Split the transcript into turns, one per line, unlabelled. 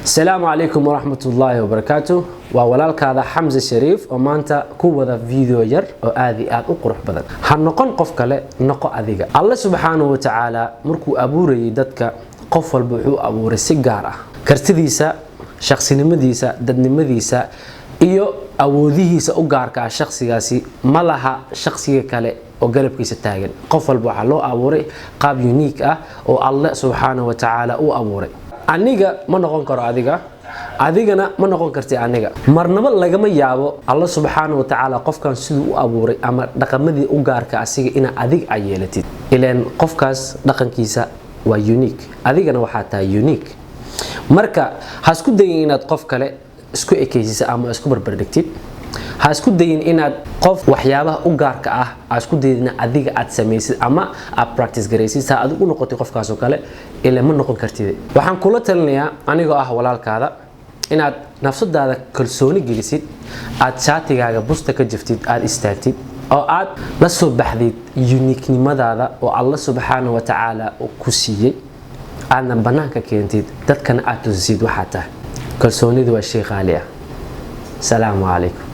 السلام عليكم ورحمة الله وبركاته وولالك هذا حمزة شريف ومانتا كوة فيديو ير وآذي آذ أقرح بدن هنقن قفك له نقو أذيك الله سبحانه وتعالى مركو أبوري دتك قفل بحو أبوري سيجارة كرتديسا شخص نمديسا دد نمديسا iyo awoodihiisa u gaarka ah shakhsigaasi ma laha shakhsiga kale oo galabkiisa taagan qof walba waxa loo abuuray qaab unique ah oo Allah subhanahu wa ta'ala uu abuuray aniga ma noqon karo adigana ma noqon kartid aniga marnaba lagama yaabo Allah subhanahu wa ta'ala qofkan sidoo u abuuray ama dhaqamadii u gaarka asiga ina adig ay yeelatid ileen qofkaas dhaqankiisa waa unique adigana waxa tahay unique marka ha isku dayin inaad qof kale isku ekaysiisa ama isku barbardhigtid ha isku dayin inaad qof waxyaabaha u gaarka ah isku dayina adiga aad sameeysid ama aad practice gareysid sa aad u noqotay qofkaas oo kale ilaa ma noqon kartid waxaan kula talinayaa anigoo ah walaalkaada inaad nafsadaada kalsooni gelisid aad shaatigaaga busta ka jiftid aad istaagtid oo aad la soo baxdid unique-nimadaada oo Allah subhanahu wa ta'ala ku siiyay aadna banaanka keentid dadkana aad tusid waxa tahay kalsoonidu waa shay qaali ah. Salaamu alaykum.